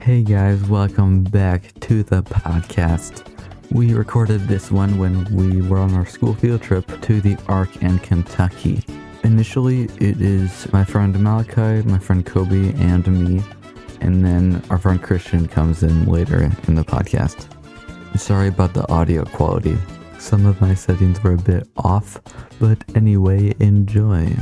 Hey guys, welcome back to the podcast. We recorded this one when we were on our school field trip to the Ark and Kentucky. Initially, it is my friend Malakhi, my friend Cobie, and me, and then our friend Christian comes in later in the podcast. Sorry about the audio quality. Some of my settings were a bit off, but anyway, enjoy.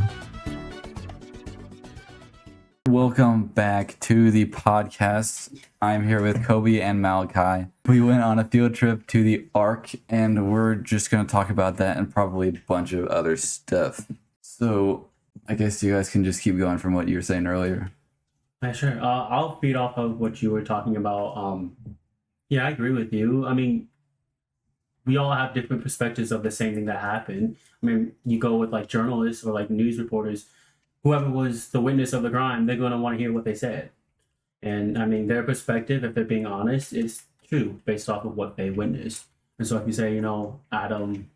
Welcome back to the podcast. I'm here with Cobie and Malakhi. We went on a field trip to the Ark, and we're just going to talk about that and probably a bunch of other stuff. So I guess you guys can just keep going from what you were saying earlier. Yeah, sure. I'll feed off of what you were talking about. Yeah, I agree with you. I mean, we all have different perspectives of the same thing that happened. I mean, you go with like journalists or like news reporters, whoever was the witness of the crime, they're going to want to hear what they said. And I mean, their perspective, if they're being honest, is true based off of what they witnessed. And so if you say, Adam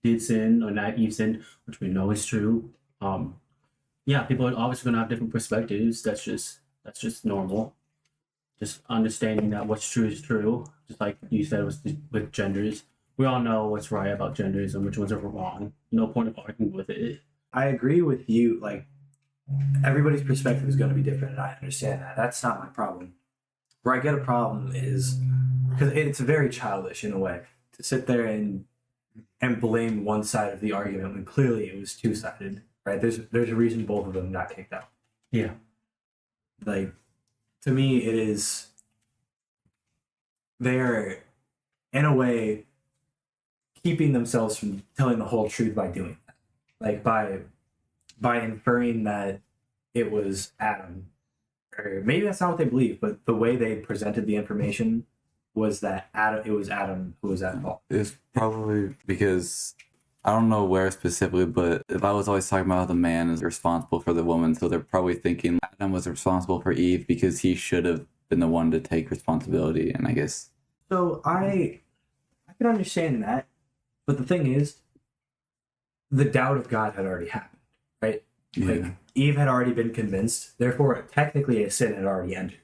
did sin or not Eve sinned, which we know is true, yeah, people are obviously going to have different perspectives. That's just normal. Just understanding that what's true is true. Just like you said with genders. We all know what's right about genders and which ones are wrong. No point of arguing with it. I agree with you. Like, everybody's perspective is going to be different, and I understand that. That's not my problem. Where I get a problem is because it's very childish in a way to sit there and blame one side of the argument when clearly it was two-sided, right? There's a reason both of them got kicked out. Yeah. Like, to me, it is they're in a way keeping themselves from telling the whole truth by doing that, like by inferring that it was Adam, or maybe that's not what they believe, but the way they presented the information was that it was Adam who was at fault. It's probably because I don't know where specifically, but if I was always talking about how the man is responsible for the woman, so they're probably thinking Adam was responsible for Eve because he should have been the one to take responsibility, and I guess. So I can understand that, but the thing is, the doubt of God had already happened, right? Yeah. Like, Eve had already been convinced, therefore, technically, a sin had already entered.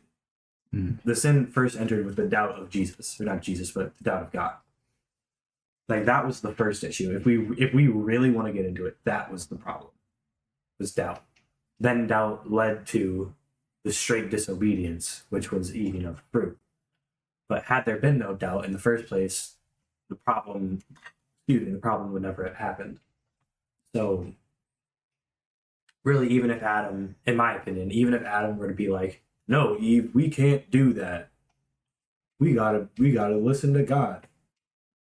The sin first entered with the doubt of Jesus, or not Jesus, but the doubt of God. Like, that was the first issue. If we really want to get into it, that was the problem, was doubt. Then doubt led to the straight disobedience, which was eating of fruit. But had there been no doubt in the first place, the problem would never have happened. So, really, even if Adam, in my opinion, even if Adam were to be like, no, Eve, we can't do that. We gotta listen to God.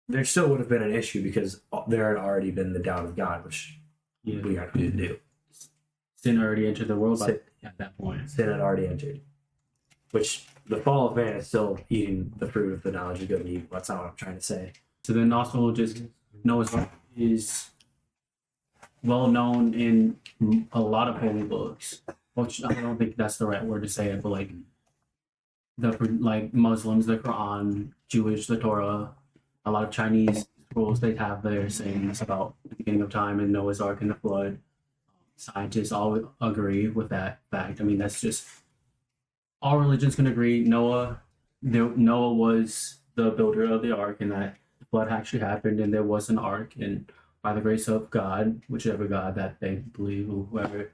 There still would have been an issue because there had already been the doubt of God, which we got to do. Sin already entered the world at that point. Sin had already entered. Which, the fall of man is still eating the fruit of the knowledge of good and evil. That's not what I'm trying to say. So then also just Noah's Ark is well known in a lot of holy books. Which I don't think that's the right word to say it, but like Muslims, the Quran, Jewish, the Torah, a lot of Chinese scrolls they have there saying this about the beginning of time and Noah's Ark and the flood. Scientists all agree with that fact. I mean, that's just all religions can agree. Noah was the builder of the ark, and that the flood actually happened, and there was an ark, and by the grace of God, whichever God that they believe, or whoever,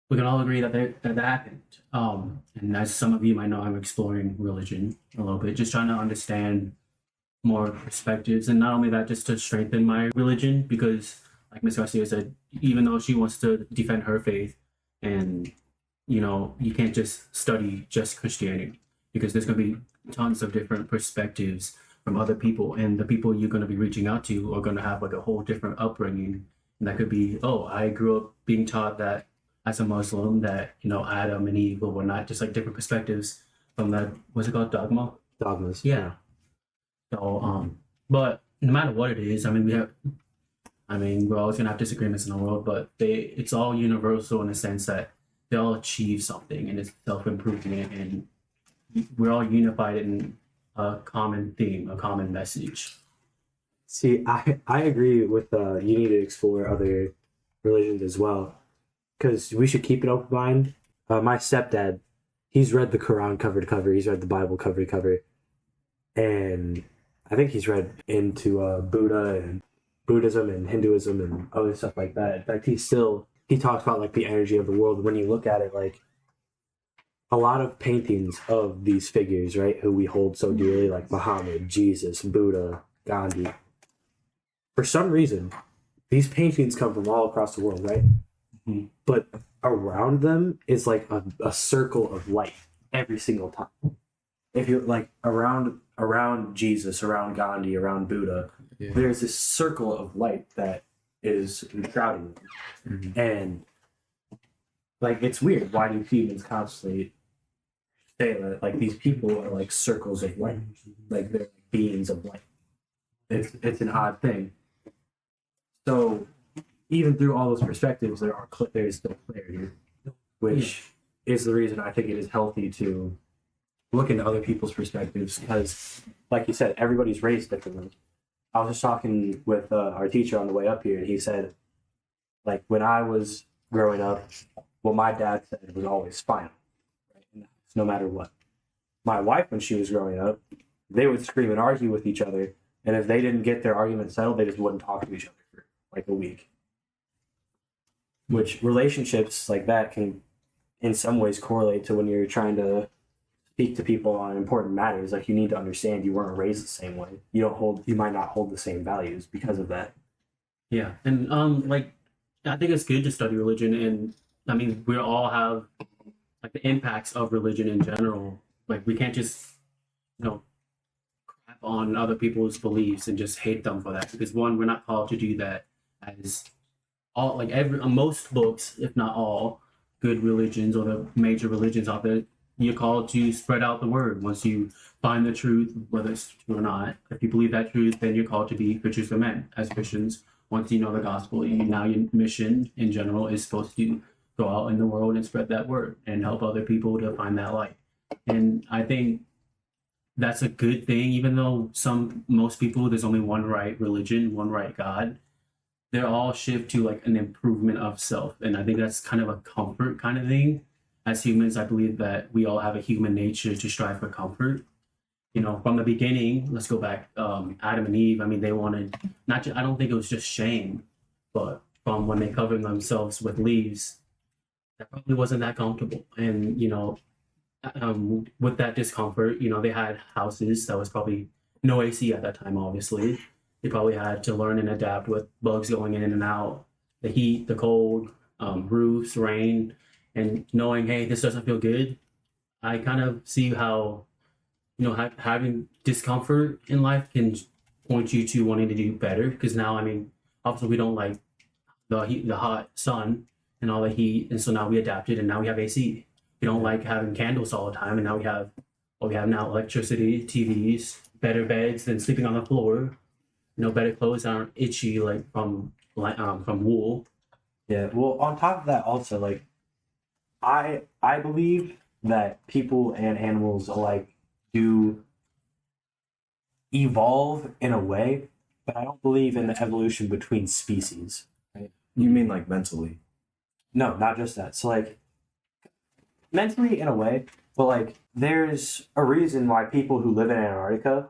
we can all agree that that happened. And as some of you might know, I'm exploring religion a little bit, just trying to understand more perspectives, and not only that, just to strengthen my religion, because like Ms. Garcia said, even though she wants to defend her faith, and you can't just study just Christianity, because there's going to be tons of different perspectives from other people, and the people you're going to be reaching out to are going to have like a whole different upbringing. And that could be, I grew up being taught that as a Muslim that, Adam and Eve were not, just like different perspectives from that, what's it called, Dogmas. Yeah. So, but no matter what it is, we're always going to have disagreements in the world, but it's all universal in the sense that they all achieve something, and it's self-improvement, and we're all unified in a common theme, a common message. See, I agree with you need to explore other religions as well, because we should keep an open mind. My stepdad he's read the Quran cover to cover. He's read the Bible cover to cover, and I think he's read into Buddha and Buddhism and Hinduism and other stuff like that. In fact, he talks about like the energy of the world. When you look at it, like a lot of paintings of these figures, right, who we hold so dearly, like Muhammad, Jesus, Buddha, Gandhi. For some reason, these paintings come from all across the world, right? Mm-hmm. But around them is like a circle of light every single time. If you're like around Jesus, around Gandhi, around Buddha, there's this circle of light that is shrouding them. Mm-hmm. And like it's weird. Why do humans constantly say that like these people are like circles of light? Like they're beings of light. It's an odd thing. So even through all those perspectives, there's still clarity, which is the reason I think it is healthy to look into other people's perspectives, because, like you said, everybody's raised differently. I was just talking with our teacher on the way up here, and he said, like, when I was growing up, what my dad said was always final, right? No matter what. My wife, when she was growing up, they would scream and argue with each other, and if they didn't get their argument settled, they just wouldn't talk to each other for like a week. Which relationships like that can, in some ways, correlate to when you're trying to speak to people on important matters. Like, you need to understand you weren't raised the same way. You might not hold the same values because of that. Yeah, and like I think it's good to study religion, and I mean we all have like the impacts of religion in general. Like we can't just crap on other people's beliefs and just hate them for that, because one, we're not called to do that. As all like most books, if not all, good religions or the major religions out there, you're called to spread out the word. Once you find the truth, whether it's true or not, if you believe that truth, then you're called to be preachers of men as Christians. Once you know the gospel, now your mission in general is supposed to go out in the world and spread that word and help other people to find that light. And I think that's a good thing, even though most people, there's only one right religion, one right God. They're all shift to like an improvement of self. And I think that's kind of a comfort kind of thing. As humans, I believe that we all have a human nature to strive for comfort. From the beginning, let's go back, Adam and Eve, I mean, they wanted, I don't think it was just shame, but from when they covered themselves with leaves, that probably wasn't that comfortable. And, with that discomfort, they had houses that was probably no AC at that time, obviously. They probably had to learn and adapt with bugs going in and out, the heat, the cold, roofs, rain, and knowing, hey, this doesn't feel good. I kind of see how, having discomfort in life can point you to wanting to do better. Because now, I mean, obviously we don't like the heat, the hot sun and all the heat. And so now we adapted and now we have AC. We don't like having candles all the time. And now we have now electricity, TVs, better beds than sleeping on the floor. Better clothes that aren't itchy like from wool. Yeah. Well, on top of that, also like I believe that people and animals alike do evolve in a way, but I don't believe in the evolution between species. Right? You mean like mentally? No, not just that. So like mentally in a way, but like there's a reason why people who live in Antarctica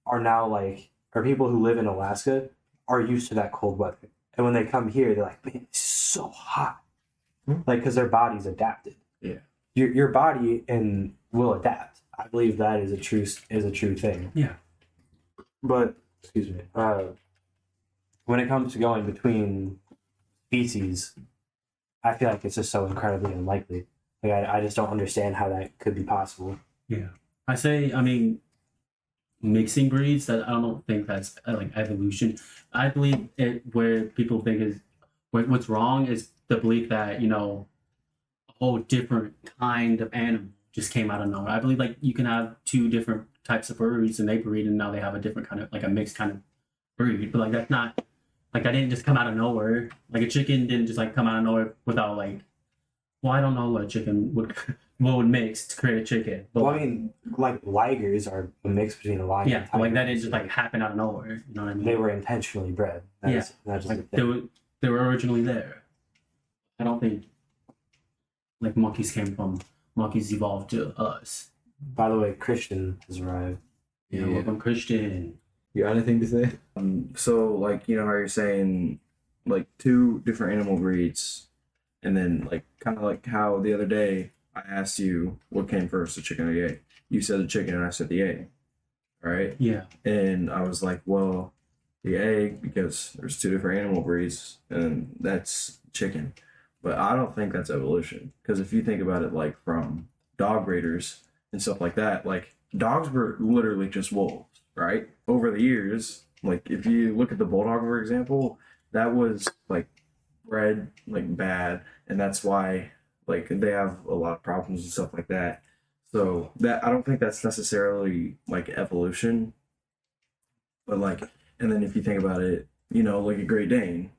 are now like, or people who live in Alaska are used to that cold weather. And when they come here, they're like, man, it's so hot. Like, because their body's adapted. Yeah. Your body will adapt. I believe that is a true thing. Yeah. But, excuse me, when it comes to going between species, I feel like it's just so incredibly unlikely. Like, I just don't understand how that could be possible. Yeah. I mean, mixing breeds, that I don't think that's like evolution. I believe where people think is what's wrong is the belief that a whole different kind of animal just came out of nowhere. I believe like you can have two different types of birds and they breed and now they have a different kind of like a mixed kind of breed, but like that's not like that didn't just come out of nowhere. Like a chicken didn't just like come out of nowhere without like, well, I don't know what a chicken would mix to create a chicken. But well, I mean, like ligers are a mix between a lion. Yeah, like that didn't just like happen out of nowhere. You know what I mean? They were intentionally bred. That's just like they were originally there. I don't think like monkeys came from monkeys evolved to us. By the way, Christian has arrived. Yeah, welcome, Christian. You got anything to say? So, like, you know how you're saying, like, two different animal breeds, and then, like, kind of like how the other day I asked you what came first, the chicken or the egg. You said the chicken, and I said the egg, right? Yeah. And I was like, well, the egg, because there's two different animal breeds, and that's chicken. But I don't think that's evolution, because if you think about it, like, from dog breeders and stuff like that, like, dogs were literally just wolves, right? Over the years, like, if you look at the bulldog, for example, that was, like, bred, like, bad, and that's why, like, they have a lot of problems and stuff like that. So that I don't think that's necessarily like evolution, but like, and then if you think about it, you know, like a Great Dane,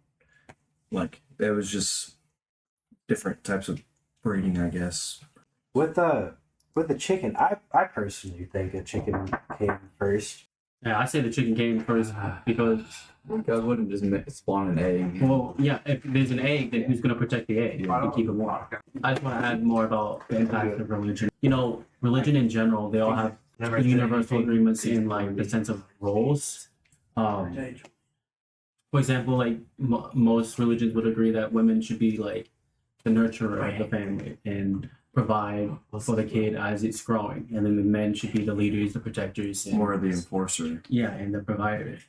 like that was just different types of breeding, I guess. With the chicken, I personally think a chicken came first. Yeah, I say the chicken came first because, God wouldn't just spawn an egg. well, yeah, if there's an egg, then who's going to protect the egg and keep it warm? I just want to add more about the impact of religion. You know, religion in general, they all have universal agreements in like the sense of roles. For example, like most religions would agree that women should be like the nurturer of the family and provide for the kid as it's growing, and then the men should be the leaders, the protectors, and, More of the enforcer. yeah, and the providers.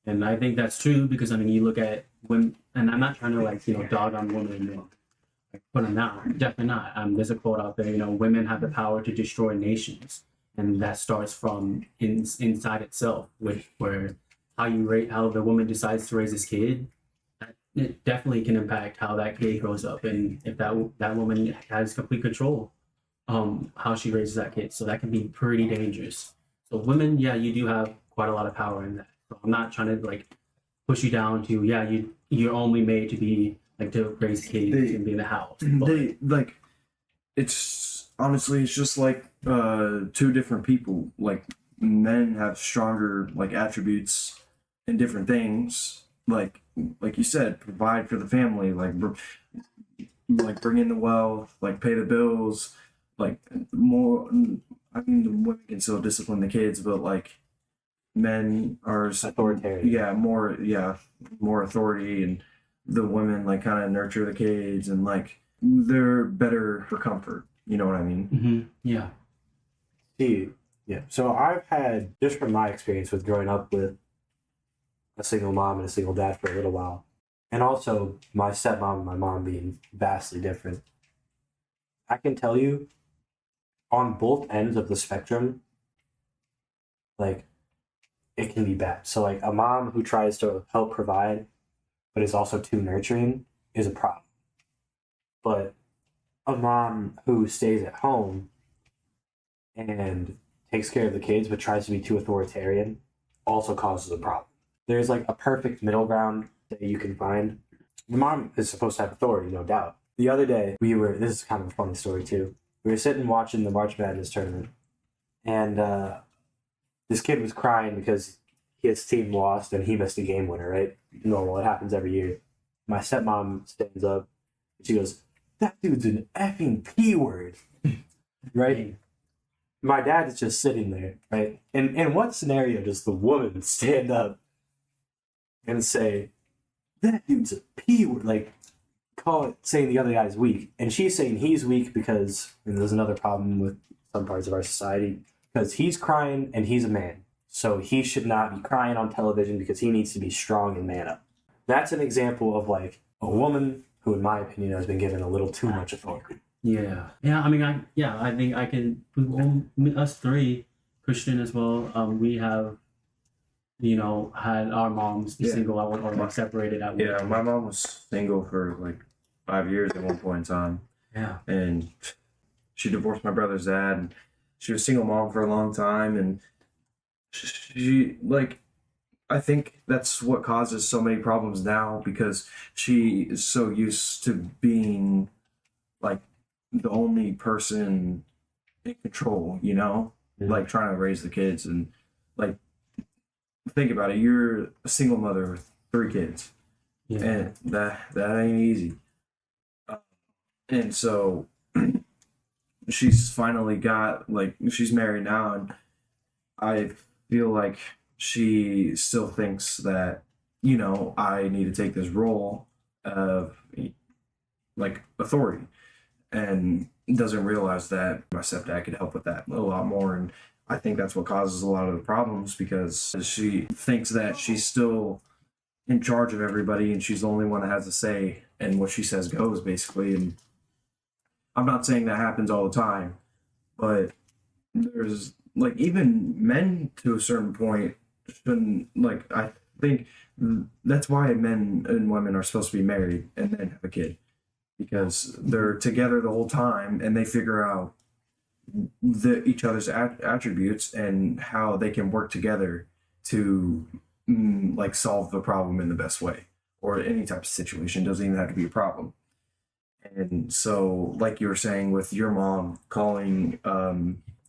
And I think that's true because I mean, you look at women, and I'm not trying to like dog on women and like, put them down. Definitely not. There's a quote out there. Women have the power to destroy nations, and that starts from inside itself, where how the woman decides to raise this kid. It definitely can impact how that kid grows up, and if that woman has complete control, how she raises that kid. So that can be pretty dangerous. So women, yeah, you do have quite a lot of power in that. So I'm not trying to like push you down to you're only made to be like to raise kids and be in the house. But, They like, it's honestly, it's just like two different people. Like men have stronger like attributes in different things. Like you said, provide for the family, like bring in the wealth, like pay the bills, like more. I mean, the women can still discipline the kids, but like men are Authoritarian. Yeah, more authority, and the women like kind of nurture the kids, and like they're better for comfort. You know what I mean? yeah. Yeah. So I've had, just from my experience with growing up with a single mom and a single dad for a little while, and also my stepmom and my mom being vastly different, I can tell you on both ends of the spectrum, like, it can be bad. So like a mom who tries to help provide but is also too nurturing is a problem. But a mom who stays at home and takes care of the kids but tries to be too authoritarian also causes a problem. There's like a perfect middle ground that you can find. The mom is supposed to have authority, no doubt. The other day, this is kind of a funny story too. We were sitting watching the March Madness tournament, and this kid was crying because his team lost and he missed a game winner, right? Normal, it happens every year. My stepmom stands up, and she goes, "That dude's an effing P word," right? My dad is just sitting there, right? And in what scenario does the woman stand up and say, "That dude's a P word," like saying the other guy's weak? And she's saying he's weak because, and there's another problem with some parts of our society, because he's crying and he's a man. So he should not be crying on television because he needs to be strong and man up. That's an example of like a woman who, in my opinion, has been given a little too much authority. Yeah. I mean, I think I can. Us three, Christian as well. We have, had our moms be single out or like separated out. Yeah, my mom was single for like 5 years at one point in time. Yeah. And she divorced my brother's dad, and she was a single mom for a long time, and she like, I think that's what causes so many problems now, because she is so used to being like the only person in control, like trying to raise the kids. And like, think about it, you're a single mother with 3 kids, and that ain't easy. And so she's finally got, like, she's married now, and I feel like she still thinks that, you know, I need to take this role of, like, authority, and doesn't realize that my stepdad could help with that a lot more. And I think that's what causes a lot of the problems, because she thinks that she's still in charge of everybody and she's the only one that has a say, and what she says goes, basically. And I'm not saying that happens all the time, but there's, like, even men to a certain point shouldn't, like, I think that's why men and women are supposed to be married and then have a kid, because they're together the whole time and they figure out each other's attributes and how they can work together to like solve the problem in the best way, or any type of situation. It doesn't even have to be a problem. And so, like you were saying with your mom calling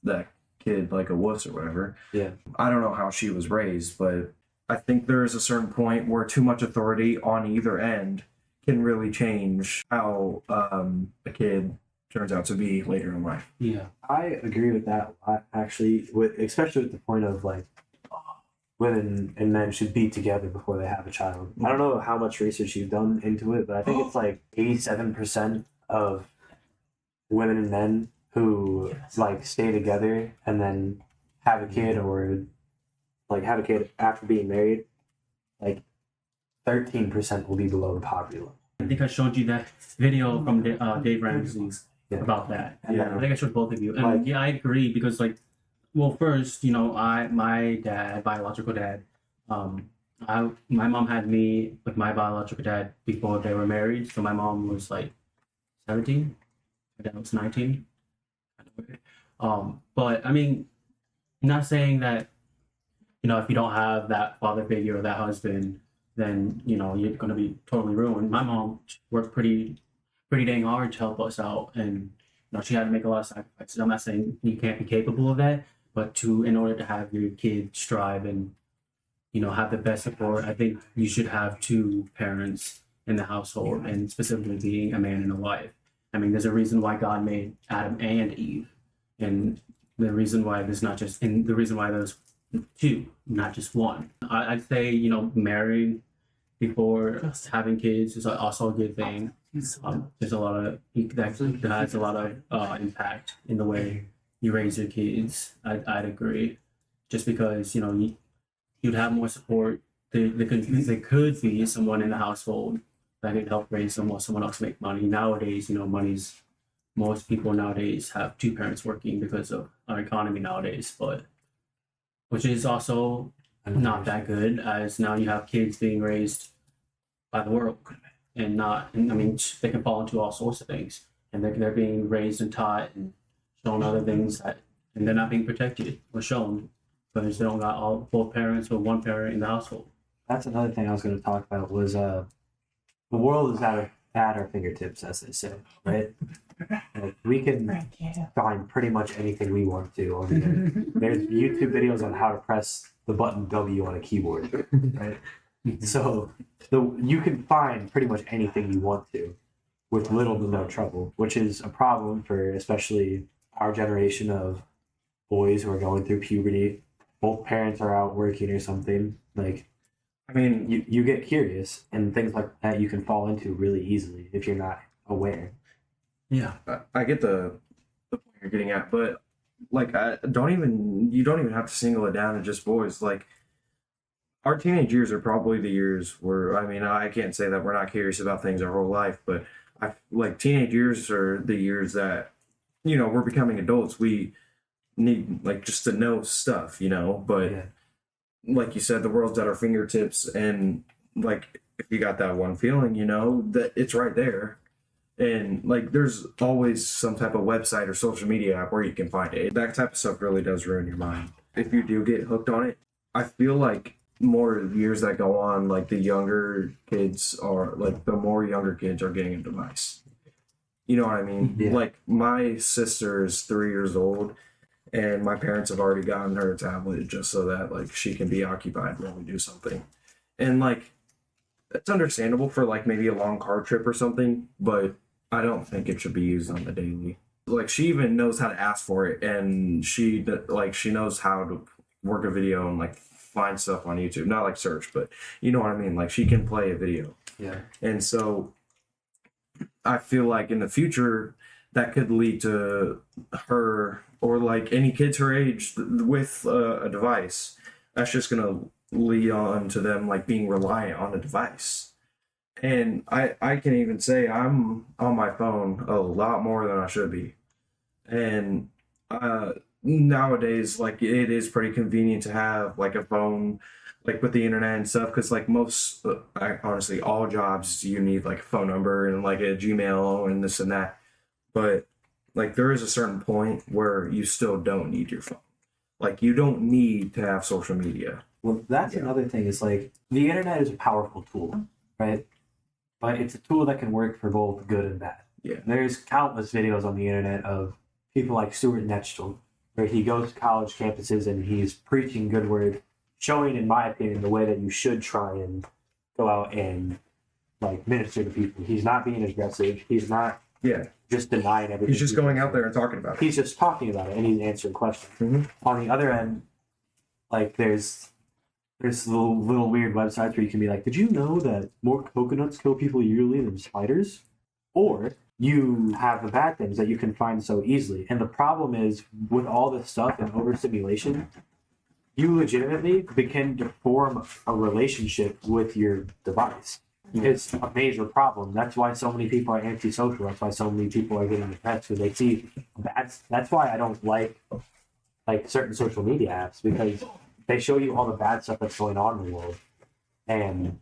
that kid like a wuss or whatever, Yeah. I don't know how she was raised, but I think there is a certain point where too much authority on either end can really change how a kid turns out to be later in life. Yeah. I agree with that a lot, actually, especially with the point of like women and men should be together before they have a child. I don't know how much research you've done into it, but I think it's like 87% of women and men who like stay together and then have a kid, or like have a kid after being married, like 13% will be below the poverty level. I think I showed you that video from Dave Ramsey about that. Yeah. I think I showed both of you. And Like- yeah, I agree, because like, well, first, you know, my dad, biological dad, my mom had me with my biological dad before they were married. So my mom was like 17, my dad was 19. But I mean, not saying that, you know, if you don't have that father figure or that husband, then, you know, you're going to be totally ruined. My mom worked pretty dang hard to help us out, and, you know, she had to make a lot of sacrifices. I'm not saying you can't be capable of that, but in order to have your kid strive and, you know, have the best support, I think you should have two parents in the household, and specifically being a man and a wife. I mean, there's a reason why God made Adam and Eve, and the reason why there's two, not just one. I'd say, you know, married before having kids is also a good thing. There's a lot of that has a lot of impact in the way you raise your kids. I'd agree, just because, you know, you'd have more support. There could be someone in the household that could help raise someone else make money. Nowadays, you know, most people nowadays have two parents working because of our economy nowadays, but which is also not that good, as now you have kids being raised by the world, and I mean, they can fall into all sorts of things, and they're being raised and taught and shown other things and they're not being protected or shown, because they don't got both parents or one parent in the household. That's another thing I was going to talk about was the world is at our fingertips, as they say, right? Like, we can find pretty much anything we want to on there. There's YouTube videos on how to press the button W on a keyboard, right? So you can find pretty much anything you want to with little to no trouble, which is a problem for especially our generation of boys who are going through puberty. Both parents are out working or something. Like, I mean, you get curious, and things like that you can fall into really easily if you're not aware. Yeah. I get the point you're getting at, but like, you don't even have to single it down to just boys. Like, our teenage years are probably the years where, I mean, I can't say that we're not curious about things our whole life, but like teenage years are the years that, you know, we're becoming adults. We need, like, just to know stuff, you know, but like you said, the world's at our fingertips, and like, if you got that one feeling, you know, that it's right there. And like, there's always some type of website or social media app where you can find it. That type of stuff really does ruin your mind if you do get hooked on it. I feel like more years that go on, like, the younger kids are, like, the more younger kids are getting a device. You know what I mean? Yeah. Like, my sister is 3 years old, and my parents have already gotten her a tablet just so that, like, she can be occupied while we do something. And like, that's understandable for, like, maybe a long car trip or something, but I don't think it should be used on the daily. Like, she even knows how to ask for it, and she knows how to work a video and like find stuff on YouTube. Not like search, but you know what I mean. Like, she can play a video. Yeah. And so I feel like in the future that could lead to her or like any kids her age with a device. That's just gonna lead on to them like being reliant on a device. And I can even say I'm on my phone a lot more than I should be. And nowadays, like, it is pretty convenient to have like a phone, like with the internet and stuff, because like most, honestly, all jobs you need like a phone number and like a Gmail and this and that. But like, there is a certain point where you still don't need your phone. Like, you don't need to have social media. Well, that's another thing. Is like the internet is a powerful tool, right? But it's a tool that can work for both good and bad. Yeah. There's countless videos on the internet of people like Stuart Netchtel, where he goes to college campuses and he's preaching good word, showing, in my opinion, the way that you should try and go out and like minister to people. He's not being aggressive. He's not just denying everything. He's just going out there and talking about it. He's just talking about it and he's answering questions. Mm-hmm. On the other end, like there's little weird websites where you can be like, did you know that more coconuts kill people yearly than spiders? Or you have the bad things that you can find so easily. And the problem is, with all this stuff and overstimulation, you legitimately begin to form a relationship with your device. It's a major problem. That's why so many people are antisocial. That's why so many people are getting depressed, because they see that's why I don't like certain social media apps, because they show you all the bad stuff that's going on in the world, and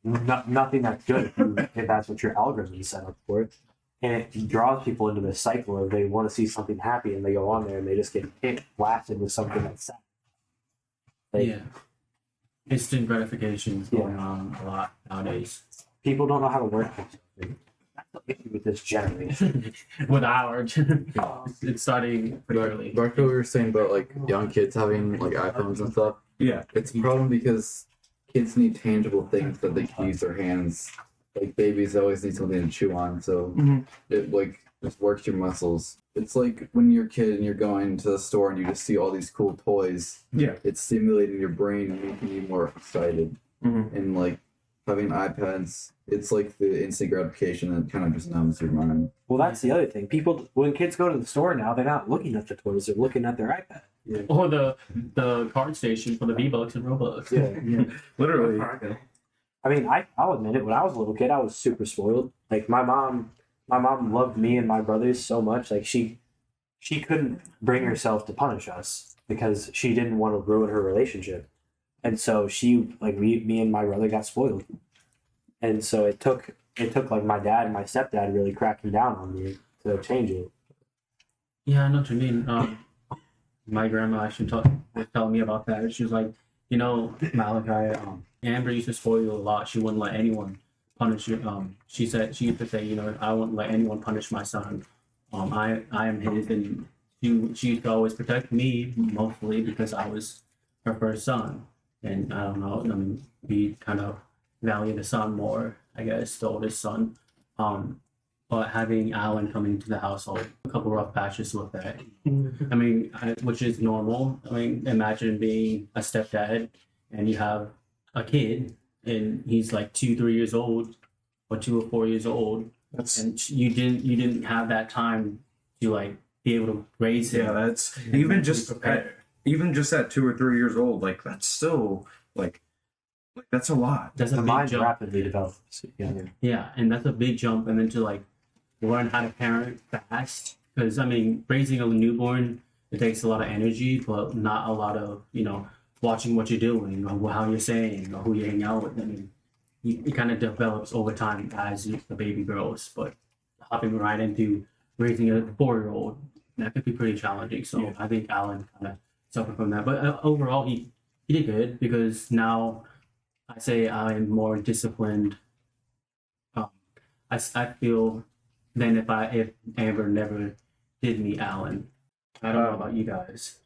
nothing that's good if that's what your algorithm is set up for. And it draws people into this cycle of they want to see something happy, and they go on there and they just get blasted with something that's sad. Yeah. Instant gratification is going on a lot nowadays. People don't know how to work with something. That's the issue with this generation. With our it's starting pretty early. Back to what we were saying about like young kids having like iPhones and stuff. Yeah. It's a problem because kids need tangible things that they can use their hands. Like, babies always need something to chew on, so it like just works your muscles. It's like when you're a kid and you're going to the store and you just see all these cool toys. Yeah. It's stimulating your brain and making you more excited. And like having iPads, it's like the instant gratification that kind of just numbs your mind. Well, that's the other thing. People, when kids go to the store now, they're not looking at the toys; they're looking at their iPad. Yeah. Or the card station for the V-Bucks and Robux. Yeah. Literally. I mean, I'll admit it. When I was a little kid, I was super spoiled. Like my mom loved me and my brothers so much. Like she couldn't bring herself to punish us because she didn't want to ruin her relationship, and so she like me and my brother got spoiled. And so it took like my dad and my stepdad really cracking down on me to change it. Yeah, I know what you mean. My grandma actually was telling me about that. She was like, you know, Malachi, Amber used to spoil you a lot. She wouldn't let anyone punish you. She used to say, you know, I wouldn't let anyone punish my son. I am his, and she used to always protect me mostly because I was her first son. And I don't know, I mean, we kind of value the son more, I guess, the oldest son. But having Alan coming into the household, a couple rough patches with that. I mean, which is normal. I mean, imagine being a stepdad and you have a kid and he's like 2-3 years old or 2 or 4 years old, and you didn't have that time to like be able to raise him. Yeah, that's even just at 2 or 3 years old. Like, that's still like that's a lot. That's a the big mind jump. rapidly develops. Yeah, and that's a big jump. And then to like learn how to parent fast, because I mean, raising a newborn, it takes a lot of energy, but not a lot of, you know, watching what you're doing or how you're saying or who you hang out with. I mean, it kind of develops over time as the baby grows. But hopping right into raising a 4-year-old, that could be pretty challenging. So I think Alan kind of suffered from that. But overall, he did good, because now I say I'm more disciplined. I feel than if Amber never did meet Alan. I don't know about you guys.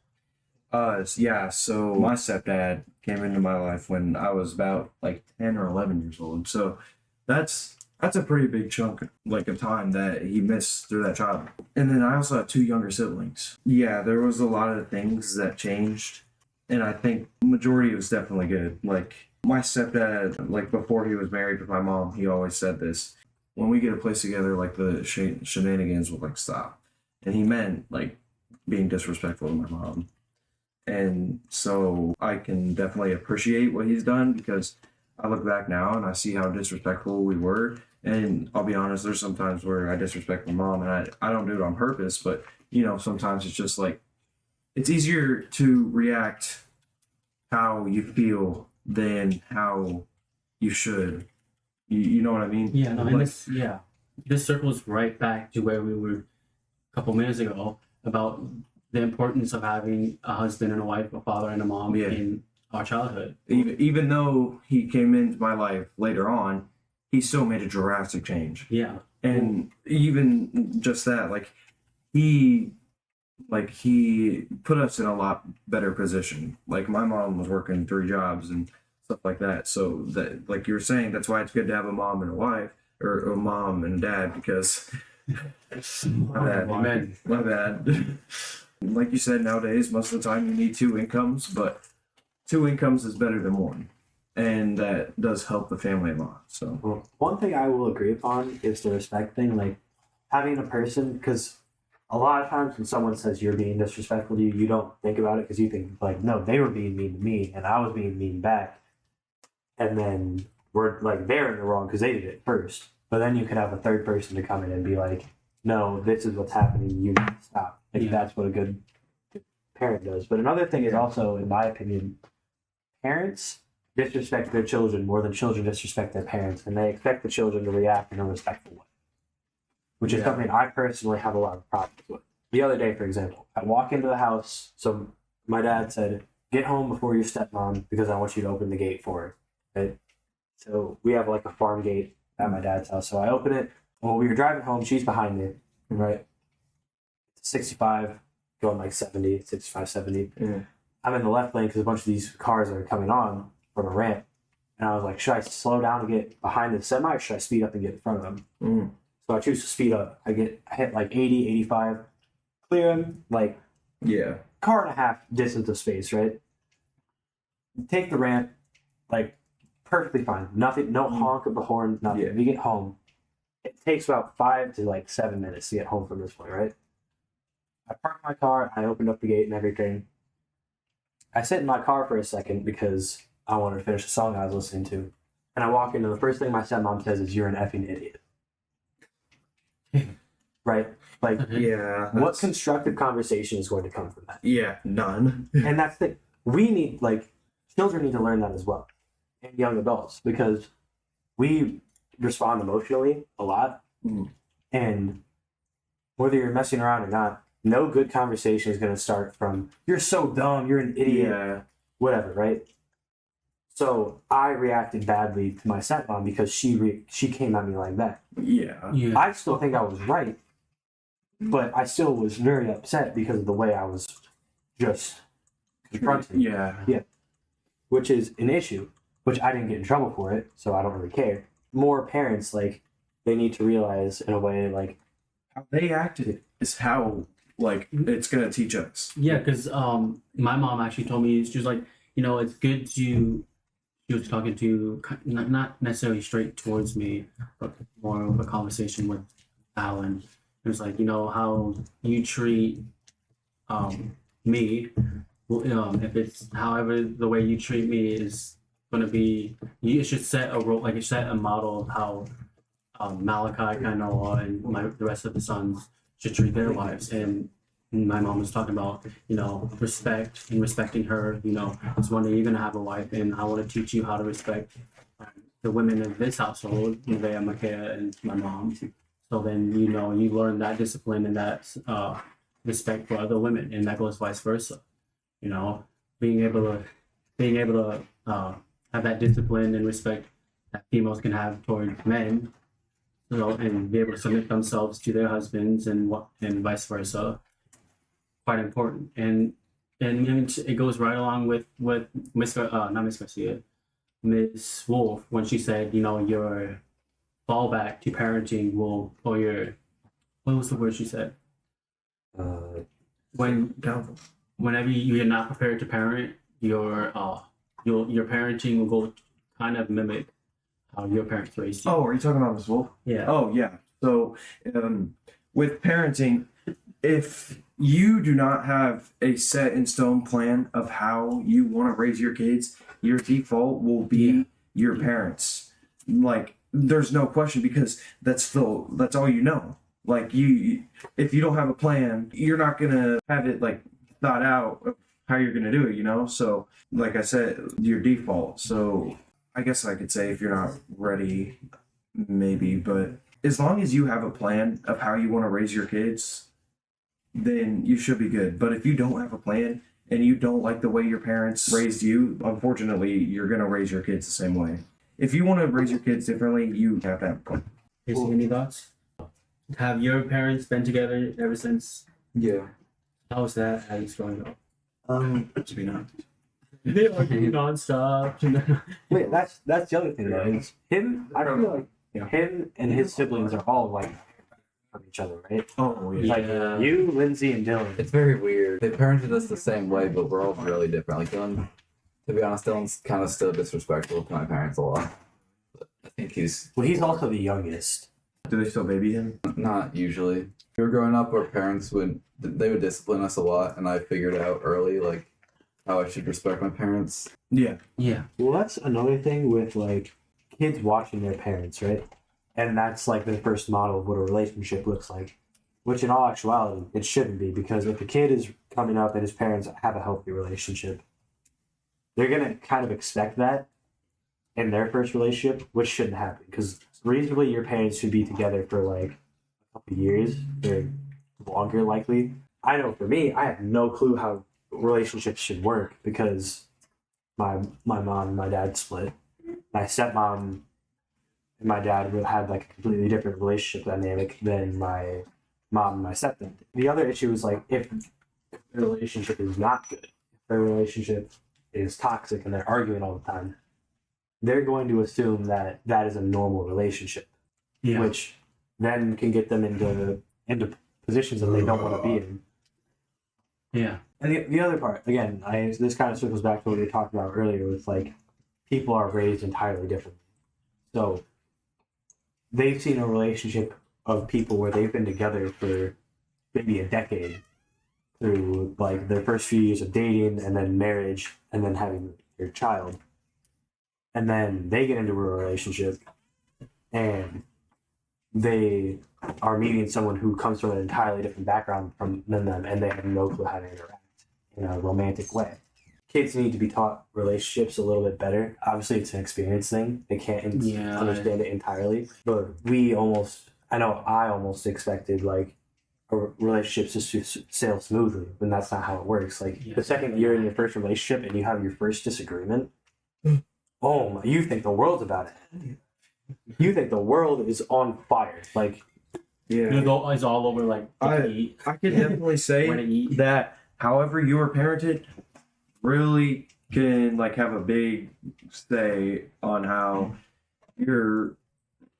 Yeah, so my stepdad came into my life when I was about like 10 or 11 years old. So that's That's a pretty big chunk, like, of time that he missed through that child. And then I also have 2 younger siblings. Yeah, there was a lot of things that changed, and I think majority was definitely good. Like, my stepdad, like, before he was married with my mom, he always said this: when we get a place together, like, the shenanigans will, like, stop. And he meant, like, being disrespectful to my mom. And so I can definitely appreciate what he's done, because I look back now and I see how disrespectful we were. And I'll be honest, there's some times where I disrespect my mom, and I don't do it on purpose, but, you know, sometimes it's just like, it's easier to react how you feel than how you should. You know what I mean? Yeah, no, Like, and this circles right back to where we were a couple minutes ago about the importance of having a husband and a wife, a father and a mom in our childhood. even though he came into my life later on, he still made a drastic change. Yeah. And even just that, like, he put us in a lot better position. Like, my mom was working 3 jobs and stuff like that. So that, like you were saying, that's why it's good to have a mom and a wife, or a mom and a dad, because my bad. Like you said, nowadays, most of the time you need 2 incomes, but 2 incomes is better than 1. And that does help the family a lot. So, Well, one thing I will agree upon is the respect thing. Like, having a person, because a lot of times when someone says you're being disrespectful to you, you don't think about it, because you think, like, no, they were being mean to me and I was being mean back. And then we're like, they're in the wrong because they did it first. But then you could have a third person to come in and be like, no, this is what's happening. You need to stop. Like, that's what a good parent does. But another thing is also, in my opinion, parents disrespect their children more than children disrespect their parents, and they expect the children to react in a respectful way, which is something I personally have a lot of problems with. The other day, for example, I walk into the house. So my dad said, get home before your stepmom, because I want you to open the gate for her. Right? So we have like a farm gate at my dad's house. So I open it. Well, we were driving home. She's behind me, right? 65, going like 70, 65, 70. yeah. I'm in the left lane because a bunch of these cars are coming on from a ramp. And I was like, should I slow down and get behind the semi, or should I speed up and get in front of them? Mm. So I choose to speed up. I hit like 80, 85, clear them, like Yeah. car and a half distance of space, right? Take the ramp, like perfectly fine. Nothing, no honk of the horn, nothing. Yeah. We get home. It takes about 5 to like 7 minutes to get home from this point, right? I parked my car, I opened up the gate and everything. I sit in my car for a second because I wanted to finish the song I was listening to. And I walk in, and the first thing my stepmom says is, you're an effing idiot. Right? Like, Yeah. what constructive conversation is going to come from that? Yeah. None. And that's the we need, like, children need to learn that as well, and young adults, because we respond emotionally a lot. Mm. And whether you're messing around or not, no good conversation is going to start from, you're so dumb, you're an idiot, Yeah. whatever, right? So I reacted badly to my stepmom because she came at me like that. Yeah. Yeah. I still think I was right, but I still was very upset because of the way I was just confronted, Yeah. which is an issue, which I didn't get in trouble for it, so I don't really care. More parents, like, they need to realize in a way, like, How they acted is how, like, it's gonna teach us. Yeah, because my mom actually told me, she was like, you know, it's good to, she was talking to, not necessarily straight towards me, but more of a conversation with Alan. It was like, you know, how you treat me, if it's however the way you treat me is going to be, you should set a role, like you set a model of how Malakhi, Kainoa, and the rest of the sons should treat their wives. And my mom was talking about, you know, respect and respecting her. You know, I was wondering, you're going to have a wife, and I want to teach you how to respect the women of this household, Nevaeh, Micaiah, and my mom. So then, you know, you learn that discipline and that respect for other women, and that goes vice versa. You know, being able to have that discipline and respect that females can have toward men, you know, and be able to submit themselves to their husbands and vice versa, quite important. And it goes right along with Miss Garcia, Miss Wolf, when she said, you know, your fallback to parenting will, or your, what was the word she said? When whenever you're not prepared to parent, your parenting will go kind of mimic how your parents raised you. Oh, are you talking about Miss Wolf? Yeah. Oh, yeah. So, with parenting, if you do not have a set in stone plan of how you want to raise your kids, your default will be your parents. Like, there's no question, because that's all you know. Like, if you don't have a plan, you're not gonna have it like thought out of how you're gonna do it, you know? So, like I said, your default. So I guess I could say if you're not ready, maybe, but as long as you have a plan of how you want to raise your kids, then you should be good. But if you don't have a plan and you don't like the way your parents raised you, unfortunately, you're going to raise your kids the same way. If you want to raise your kids differently, you have to have a plan. Casey, any thoughts? Have your parents been together ever since? Yeah. How was that as growing up? To be honest. They argue nonstop. Wait, that's the other thing though. Is him? I feel like him and his siblings are all like from each other, right? Oh, yeah. Like you, Lindsay, and Dylan. It's very weird. They parented us the same way, but we're all really different. Like Dylan, to be honest, Dylan's kind of still disrespectful to my parents a lot. But I think he's also the youngest. Do they still baby him? not usually. When we were growing up, our parents would discipline us a lot, and I figured out early like how I should respect my parents. Yeah. Yeah. Well, that's another thing with like kids watching their parents, right? And that's like the first model of what a relationship looks like. Which in all actuality, it shouldn't be, because if a kid is coming up and his parents have a healthy relationship, they're going to kind of expect that in their first relationship, which shouldn't happen. Because reasonably, your parents should be together for like a couple of years or longer, likely. I know for me, I have no clue how relationships should work, because my mom and my dad split. My stepmom and my dad had like a completely different relationship dynamic than my mom and my stepdad. The other issue is like if their relationship is not good, if their relationship is toxic and they're arguing all the time, they're going to assume that that is a normal relationship, which then can get them into positions that they don't want to be in. Yeah. And the other part, again, this kind of circles back to what we were talking about earlier with like people are raised entirely differently. So they've seen a relationship of people where they've been together for maybe a decade through like their first few years of dating and then marriage and then having their child. And then they get into a relationship and they are meeting someone who comes from an entirely different background than them, and they have no clue how to interact in a romantic way. Kids need to be taught relationships a little bit better. Obviously, it's an experience thing. They can't understand it entirely. But I almost expected like relationships just to sail smoothly, when that's not how it works. Like the second you're in your first relationship and you have your first disagreement, you think the world's about it. You think the world is on fire. Like, It's all over like I can definitely say that however you were parented really can like have a big say on how you're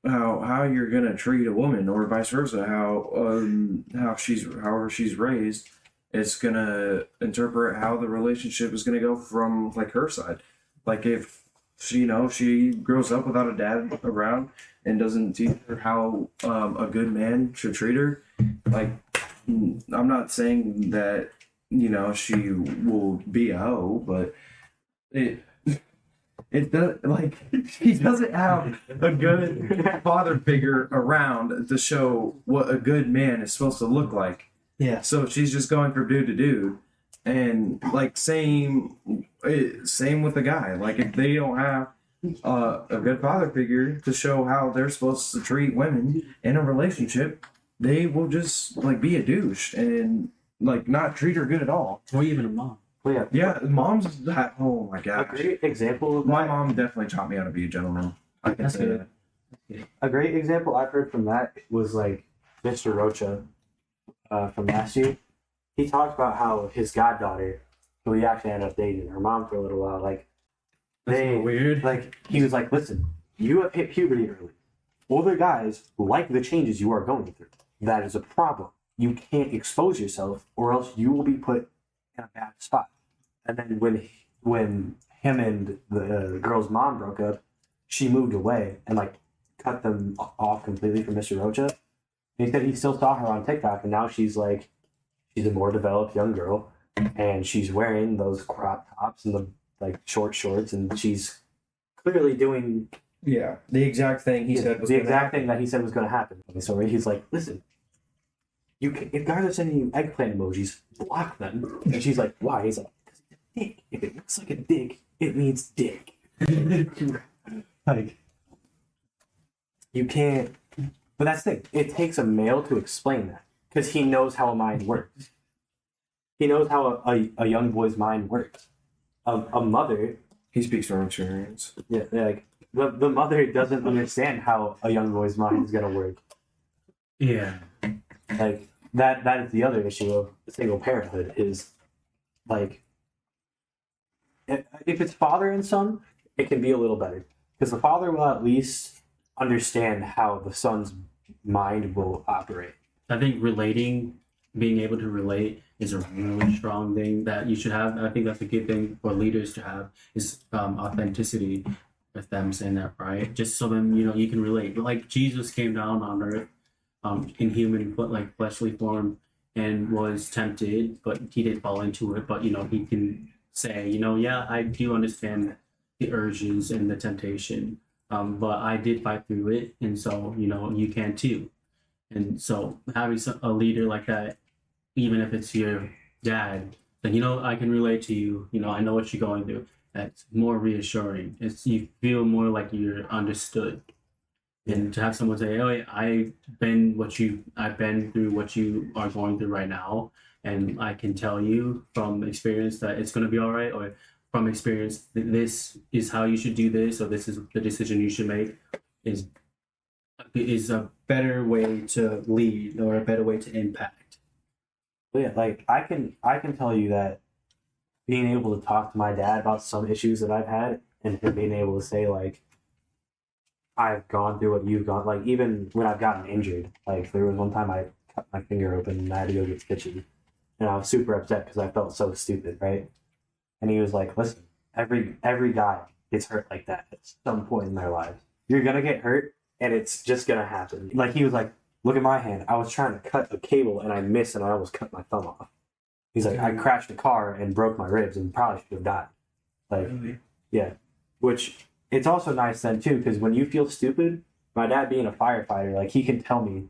gonna treat a woman, or vice versa, however she's raised. It's gonna interpret how the relationship is gonna go from like her side. Like if she grows up without a dad around and doesn't teach her how a good man should treat her, like I'm not saying that she will be a hoe, but it does, like, she doesn't have a good father figure around to show what a good man is supposed to look like. Yeah. So she's just going from dude to dude, and like same with the guy. Like if they don't have a good father figure to show how they're supposed to treat women in a relationship, they will just like be a douche and like not treat her good at all. Or even a mom. well, Yeah, mom's that. Oh my a gosh. great example of My that. mom definitely taught me how to be a gentleman. I can That's say good. that. A great example I've heard from that was like Mr. Rocha from last year. He talked about how his goddaughter, who he actually ended up dating, her mom for a little while, like That's weird. like he was like, listen, you have hit puberty early. older guys like the changes you are going through. That is a problem. You can't expose yourself, or else you will be put in a bad spot. And then when him and the girl's mom broke up, she moved away and like cut them off completely from Mr. Rocha. And he said he still saw her on TikTok, and now she's a more developed young girl, and she's wearing those crop tops and the like short shorts, and she's clearly doing Yeah, the exact thing he said was the gonna exact happen. thing that he said was going to happen. So he's like, listen, if guys are sending you eggplant emojis, block them. And she's like, why? He's like, because it's a dick. If it looks like a dick, it means dick. Like, you can't. But that's the thing. It takes a male to explain that, because he knows how a mind works. He knows how a young boy's mind works. A mother, He speaks from experience. yeah, like the mother doesn't understand how a young boy's mind is gonna work. Yeah. Like that is the other issue of single parenthood is like if it's father and son, it can be a little better because the father will at least understand how the son's mind will operate. I think being able to relate is a really strong thing that you should have. I think that's a good thing for leaders to have is authenticity, if I'm saying that right. Just so then, you can relate. Like Jesus came down on earth in human, like fleshly form and was tempted, but he didn't fall into it. But, he can say, yeah, I do understand the urges and the temptation, but I did fight through it. And so, you can too. And so having a leader like that, even if it's your dad, then, I can relate to you. I know what you're going through. That's more reassuring. You feel more like you're understood. And to have someone say, "Oh, I've been through what you are going through right now, and I can tell you from experience that it's going to be all right," or from experience, this is how you should do this, or this is the decision you should make, is a better way to lead or a better way to impact. But yeah, like I can tell you that being able to talk to my dad about some issues that I've had and him being able to say like I've gone through what you've gone, like even when I've gotten injured, like there was one time I cut my finger open and I had to go get stitches, and I was super upset because I felt so stupid, right? And he was like, "Listen, every guy gets hurt like that at some point in their lives. You're gonna get hurt, and it's just gonna happen." Like he was like, "Look at my hand. I was trying to cut a cable and I missed and I almost cut my thumb off." He's like, "I crashed a car and broke my ribs and probably should have died." Like, yeah, which. It's also nice then too, because when you feel stupid, my dad being a firefighter, like he can tell me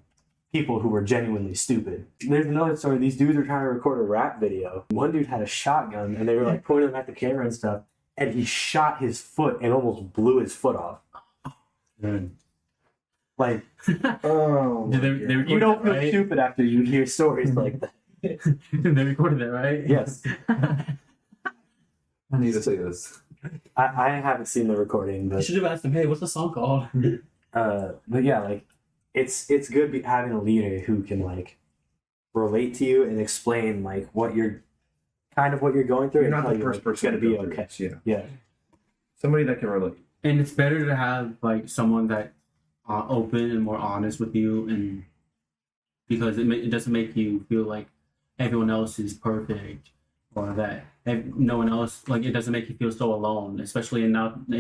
people who were genuinely stupid. There's another story. These dudes were trying to record a rap video. One dude had a shotgun and they were like pointing them at the camera and stuff, and he shot his foot and almost blew his foot off. Like, Oh, you don't feel stupid after you hear stories like that. They recorded that, right? Yes. I need to see this. I haven't seen the recording, You but should have asked him, "Hey, what's the song called?" but yeah, like it's good having a leader who can like relate to you and explain like what you're going through. You're and not tell the you, first like, person it's gonna to be go through okay. this, Yeah, Somebody that can relate. And it's better to have like someone that open and more honest with you, and because it doesn't make you feel like everyone else is perfect, or that no one else, like it doesn't make you feel so alone, especially in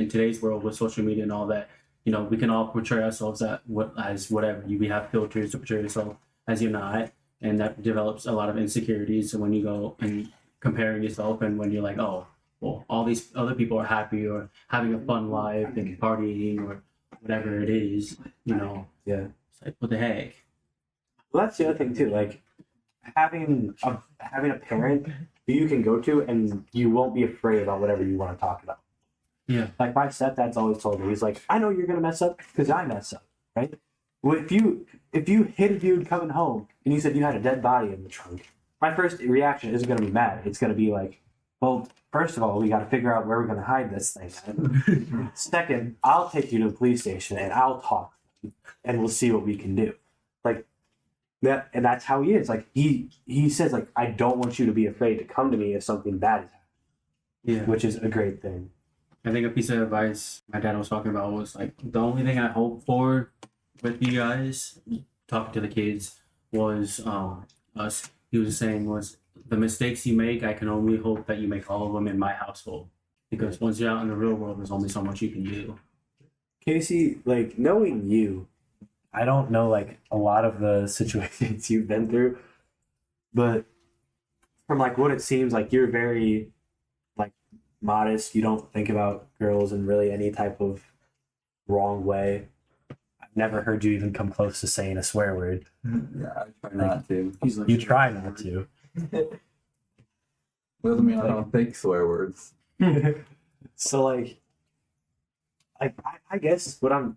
today's world with social media and all that. We can all portray ourselves as whatever. We have filters to portray yourself as you're not, and that develops a lot of insecurities. So when you go and comparing yourself, and when you're like, oh, well, all these other people are happy or having a fun life and partying or whatever it is, yeah. it's like, what the heck? Well, that's the other thing too. Like having a parent who you can go to and you won't be afraid about whatever you want to talk about. Yeah. Like my stepdad's always told me, he's like, "I know you're gonna mess up because I mess up, right? Well, if you hit a dude coming home and you said you had a dead body in the trunk, my first reaction isn't gonna be mad. It's gonna be like, well, first of all, we got to figure out where we're gonna hide this thing. Second, I'll take you to the police station and I'll talk, and we'll see what we can do." Like that, and that's how he is. Like he says, like, "I don't want you to be afraid to come to me if something bad is happening," Yeah. which is a great thing. I think a piece of advice my dad was talking about was like, the only thing I hope for with you guys, talking to the kids, was us. He was saying was the mistakes you make. I can only hope that you make all of them in my household, because once you're out in the real world, there's only so much you can do. Casey, like, knowing you, I don't know, like, a lot of the situations you've been through, but from, like, what it seems like, you're very, like, modest. You don't think about girls in really any type of wrong way. I've never heard you even come close to saying a swear word. Yeah, I try not to. He's like, You try not to. Doesn't mean I don't think swear words. So, like I guess what I'm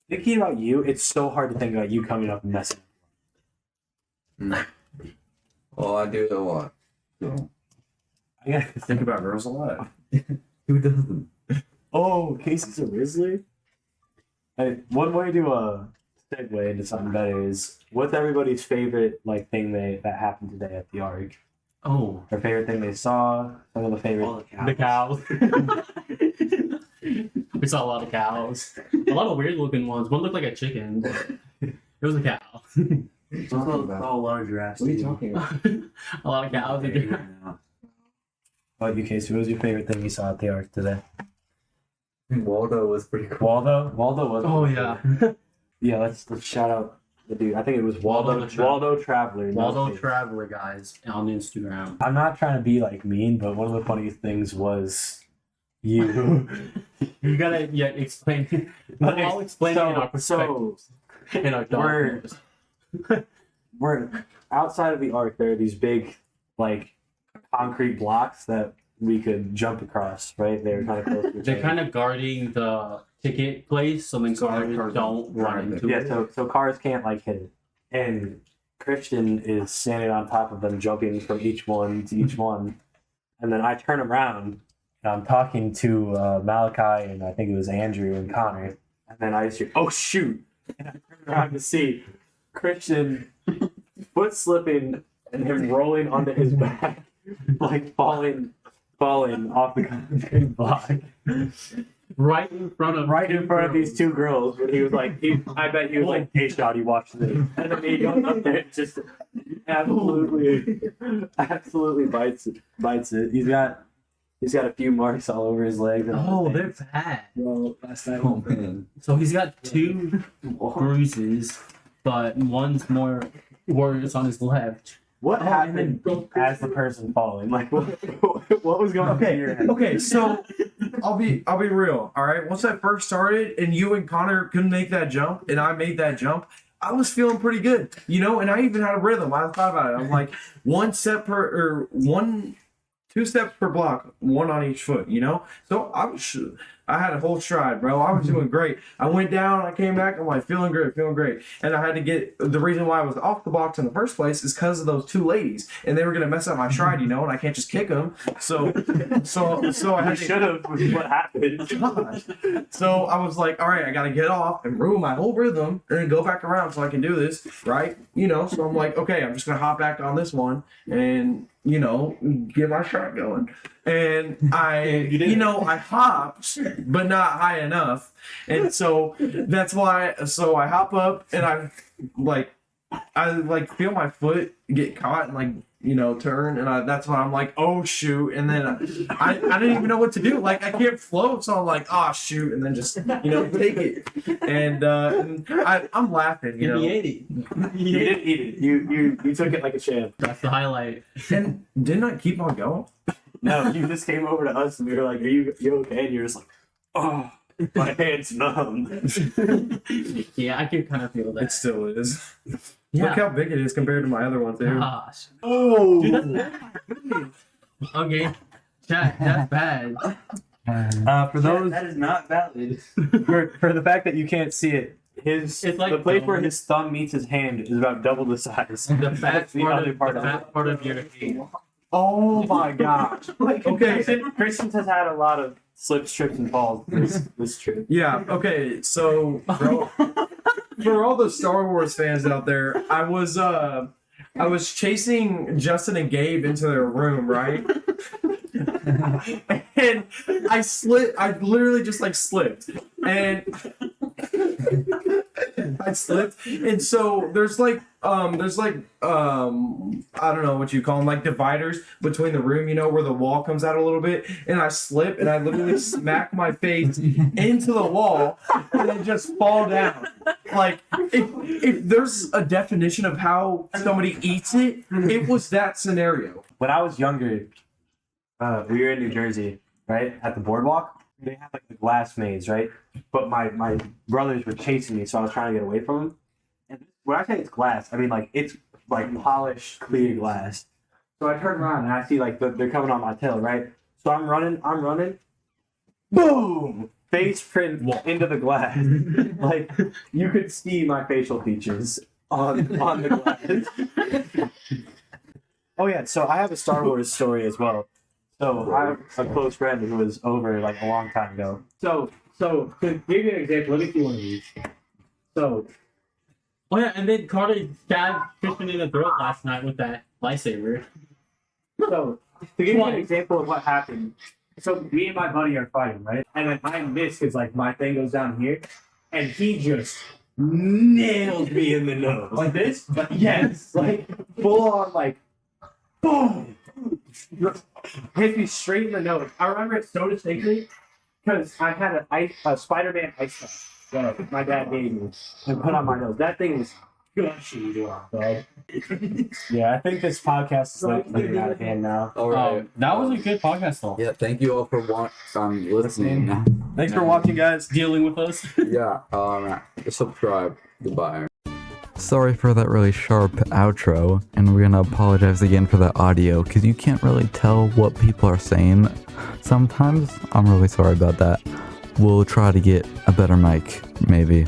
thinking about you, it's so hard to think about you coming up and messing. Well, I do it a lot. So. I gotta Think about girls a lot. Who doesn't? Oh, Casey's a Rizzler? Hey, one way to segue into something better is what's everybody's favorite like thing that happened today at the Ark? oh, Their favorite thing they saw, some of the favorite the cows. We saw a lot of cows. A lot of weird looking ones. One looked like a chicken, but it was a cow. Saw a lot of giraffes. What are you talking about? A lot of cows. How about you, Casey? What was your favorite thing you saw at the Ark today? Waldo was pretty cool. Waldo was. Oh yeah. Yeah, let's shout out the dude. I think it was Waldo Traveler. Waldo Traveler, guys, on Instagram. I'm not trying to be like mean, but one of the funniest things was you. You gotta explain. I'll explain it in our perspectives. In our Dogmas. We're outside of the Ark. There are these big, like, concrete blocks that we could jump across. Right, they're kind of close to each They're other. kind of guarding the ticket place, so then cars cars don't run into Yeah, it. so cars can't like hit it. And Christian is standing on top of them, jumping from each one to each one. And then I turn around and I'm talking to Malakhi and I think it was Andrew and Connor. And then I just hear, oh shoot! And I turn around to see Christian foot slipping and him rolling onto his back, like falling off the concrete block. Right in front of These two girls, when he was like, I bet he was like, hey, Shoddy, watch this. And then he goes up there and just absolutely bites it. He's got a few marks all over his legs. Oh, they're bad. Well, last night. Oh man. So he's got 2 bruises, but one's more worse on his left. What and happened then- as the person falling? Like, what was going on in your head? Okay, so I'll be real. All right, once I first started and you and Connor couldn't make that jump, and I made that jump, I was feeling pretty good, and I even had a rhythm. I thought about it. I'm like 2 steps per block, 1 on each foot. So I had a whole stride, bro. I was doing great. I went down, I came back, I'm like feeling great. And I had to get the reason why I was off the box in the first place is because of those 2 ladies, and they were gonna mess up my stride, and I can't just kick them. So I had to. Should have. What happened? So I was like, all right, I gotta get off and ruin my whole rhythm and then go back around so I can do this, right? So I'm like, okay, I'm just gonna hop back on this one and get my shot going. And I hopped, but not high enough. And so that's why, so I hop up and I feel my foot get caught and turn. And that's why I'm like, oh shoot. And then I didn't even know what to do. Like I can't float. So I'm like, oh shoot. And then just, take it. And I'm laughing, He ate it. You didn't eat it. You took it like a champ. That's the highlight. And didn't I keep on going? No, you just came over to us and we were like, are you okay? And you're just like, oh, my hand's numb. Yeah, I can kind of feel that. It still is. Yeah. Look how big it is compared to my other one too. Gosh. Oh. Dude, that's bad. Okay. Chat, that's bad. For those, That is not valid. for the fact that you can't see it, It's like the place where going- his thumb meets his hand is about double the size. The fat the part, other of, part the of fat it. part of your hand. Oh my gosh! Okay. Christian has had a lot of slips, trips, and falls this trip. Yeah, okay, so for all the Star Wars fans out there, I was chasing Justin and Gabe into their room, right? And I literally just slipped. And I slipped, and so there's like I don't know what you call them, like dividers between the room, you know, where the wall comes out a little bit, and I slip and I literally smack my face into the wall and then just fall down. Like if there's a definition of how somebody eats it, it was that scenario. When I was younger, we were in New Jersey, right, at the boardwalk. They had like the glass maze, right? But my brothers were chasing me, so I was trying to get away from them. And when I say it's glass, I mean like it's like polished, clear glass. So I turn around and I see like they're coming on my tail, right? So I'm running, boom! Face print into the glass. Like you could see my facial features on the glass. Oh yeah, so I have a Star Wars story as well. So I have a close friend who was over like a long time ago. So to give you an example, let me see one of these. So Oh yeah, and then Carter stabbed Christian in the throat last night with that lightsaber. to give you an example of what happened. So me and my buddy are fighting, right? And then I miss because like my thing goes down here, and he just nailed me in the nose. Like this? Yes. Like full on like boom. Hit me straight in the nose. I remember it so distinctly because I had a Spider-Man ice pack that my dad gave me and put on my nose. That thing was gushing, dog. Yeah, I think this podcast is like getting out of hand now. All right. That was a good podcast, though. Yeah, thank you all for listening. Thanks for watching, guys. Dealing with us. Yeah, subscribe. Goodbye. Sorry for that really sharp outro, and we're gonna apologize again for the audio, because you can't really tell what people are saying sometimes. I'm really sorry about that. We'll try to get a better mic, maybe.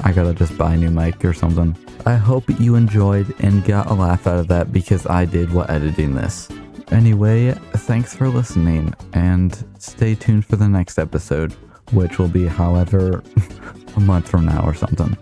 I gotta just buy a new mic or something. I hope you enjoyed and got a laugh out of that, because I did while editing this. Anyway, thanks for listening, and stay tuned for the next episode, which will be however a month from now or something.